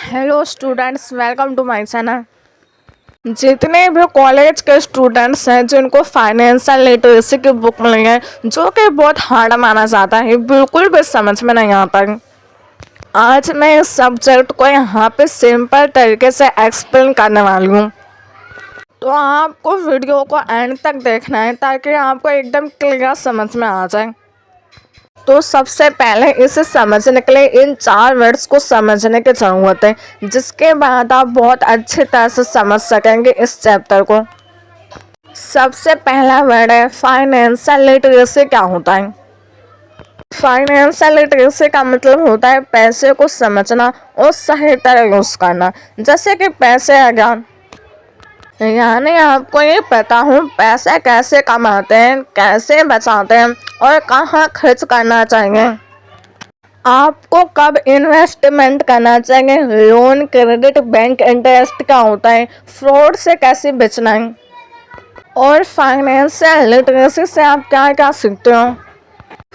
Hello students, welcome to my channel. जितने भी college के स्टूडेंट्स हैं जिनको फाइनेंशियल लिटरेसी की बुक मिली है जो कि बहुत हार्ड माना जाता है, बिल्कुल भी समझ में नहीं आता है। आज मैं इस सब्जेक्ट को यहाँ पे सिंपल तरीके से एक्सप्लेन करने वाली हूँ, तो आपको वीडियो को एंड तक देखना है ताकि आपको एकदम क्लियर समझ में आ जाए। तो सबसे पहले इसे समझने के लिए इन 4 वर्ड्स को समझने की ज़रूरत है, जिसके बाद आप बहुत अच्छी तरह से समझ सकेंगे इस चैप्टर को। सबसे पहला वर्ड है फाइनेंशियल लिटरेसी। क्या होता है? फाइनेंशियल लिटरेसी का मतलब होता है पैसे को समझना और सही तरह यूज़ करना। जैसे कि पैसे का ज्ञान, यानी आपको ये पता हो पैसे कैसे कमाते हैं, कैसे बचाते हैं और कहाँ खर्च करना चाहिए। आपको कब इन्वेस्टमेंट करना चाहिए, लोन, क्रेडिट, बैंक इंटरेस्ट क्या होता है, फ्रॉड से कैसे बचना है, और फाइनेंशियल लिटरेसी से आप क्या क्या सीखते हो।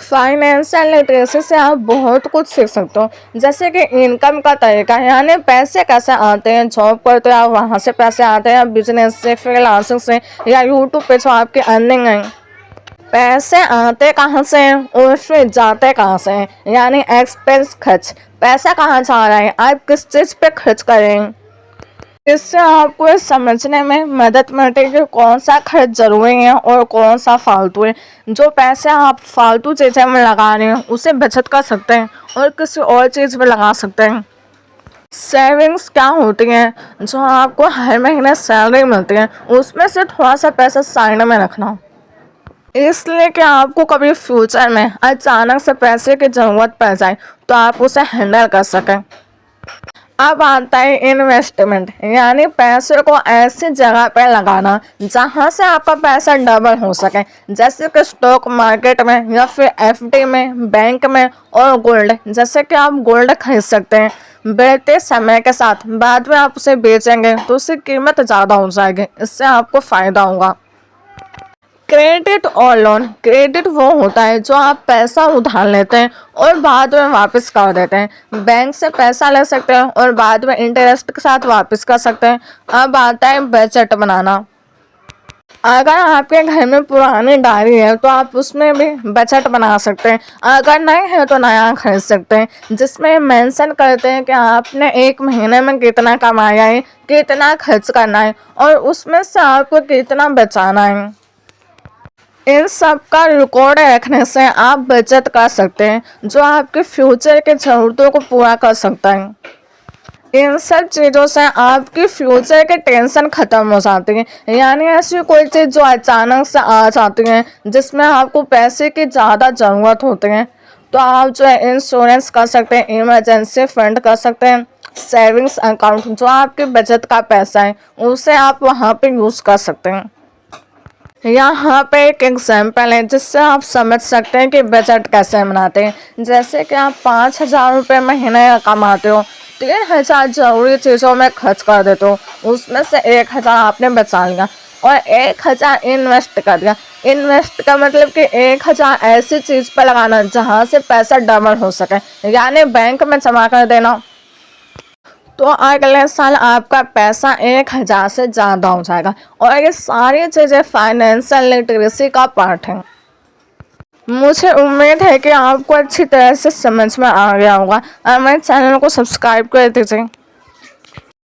फाइनेंशियल लिटरेसी से आप बहुत कुछ सीख सकते हो, जैसे कि इनकम का तरीका, यानी पैसे कैसे आते हैं, जॉब करते हो आप वहाँ से पैसे आते हैं, बिजनेस से, फ्रीलांसिंग से, या यूट्यूब पे जो आपकी अर्निंग है। पैसे आते कहाँ से हैं और फिर जाते कहाँ से हैं, यानी एक्सपेंस, खर्च। पैसा कहाँ जा रहा है, आप किस चीज़ पे खर्च करें। इससे आपको ये समझने में मदद मिलती है कि कौन सा खर्च ज़रूरी है और कौन सा फालतू है। जो पैसे आप फालतू चीज़ें में लगा रहे हैं उसे बचत कर सकते हैं और किसी और चीज़ में लगा सकते हैं। सेविंग्स क्या होती हैं? जो आपको हर महीने सैलरी मिलती है उसमें से थोड़ा सा पैसा साइड में रखना, इसलिए कि आपको कभी फ्यूचर में अचानक से पैसे की ज़रूरत पड़ जाए तो आप उसे हैंडल कर सकें। अब आता है इन्वेस्टमेंट, यानी पैसे को ऐसी जगह पर लगाना जहां से आपका पैसा डबल हो सके, जैसे कि स्टॉक मार्केट में या फिर एफडी में, बैंक में, और गोल्ड। जैसे कि आप गोल्ड खरीद सकते हैं, बढ़ते समय के साथ बाद में आप उसे बेचेंगे तो उसकी कीमत ज़्यादा हो जाएगी, इससे आपको फ़ायदा होगा। क्रेडिट और लोन, क्रेडिट वो होता है जो आप पैसा उधार लेते हैं और बाद में वापस कर देते हैं। बैंक से पैसा ले सकते हैं और बाद में इंटरेस्ट के साथ वापस कर सकते हैं। अब आता है बजट बनाना। अगर आपके घर में पुरानी डायरी है तो आप उसमें भी बजट बना सकते हैं, अगर नहीं है तो नया खरीद सकते हैं, जिसमें मेंशन करते हैं कि आपने 1 महीने में कितना कमाया है, कितना खर्च करना है और उसमें से आपको कितना बचाना है। इन सब का रिकॉर्ड रखने से आप बचत कर सकते हैं जो आपके फ्यूचर के ज़रूरतों को पूरा कर सकता है। इन सब चीज़ों से आपकी फ्यूचर की टेंशन ख़त्म हो जाती है, यानी ऐसी कोई चीज़ जो अचानक से आ जाती है जिसमें आपको पैसे की ज़्यादा ज़रूरत होती है तो आप जो है इंश्योरेंस कर सकते हैं, इमरजेंसी फंड कर सकते हैं, सेविंग्स अकाउंट जो आपकी बचत का पैसा है उसे आप वहाँ पे यूज़ कर सकते हैं। यहाँ पे एक एग्जाम्पल है जिससे आप समझ सकते हैं कि बजट कैसे बनाते हैं। जैसे कि आप 5,000 रुपये महीने कमाते हो, 3,000 जरूरी चीज़ों में खर्च कर देते हो, उसमें से 1,000 आपने बचा लिया और 1,000 इन्वेस्ट कर दिया। इन्वेस्ट का मतलब कि 1,000 ऐसी चीज़ पर लगाना जहाँ से पैसा डबल हो सके, यानी बैंक में जमा कर देना। तो अगले साल आपका पैसा 1,000 से ज़्यादा हो जाएगा। और ये सारी चीज़ें फाइनेंशियल लिटरेसी का पार्ट है। मुझे उम्मीद है कि आपको अच्छी तरह से समझ में आ गया होगा। मेरे चैनल को सब्सक्राइब कर दीजिए।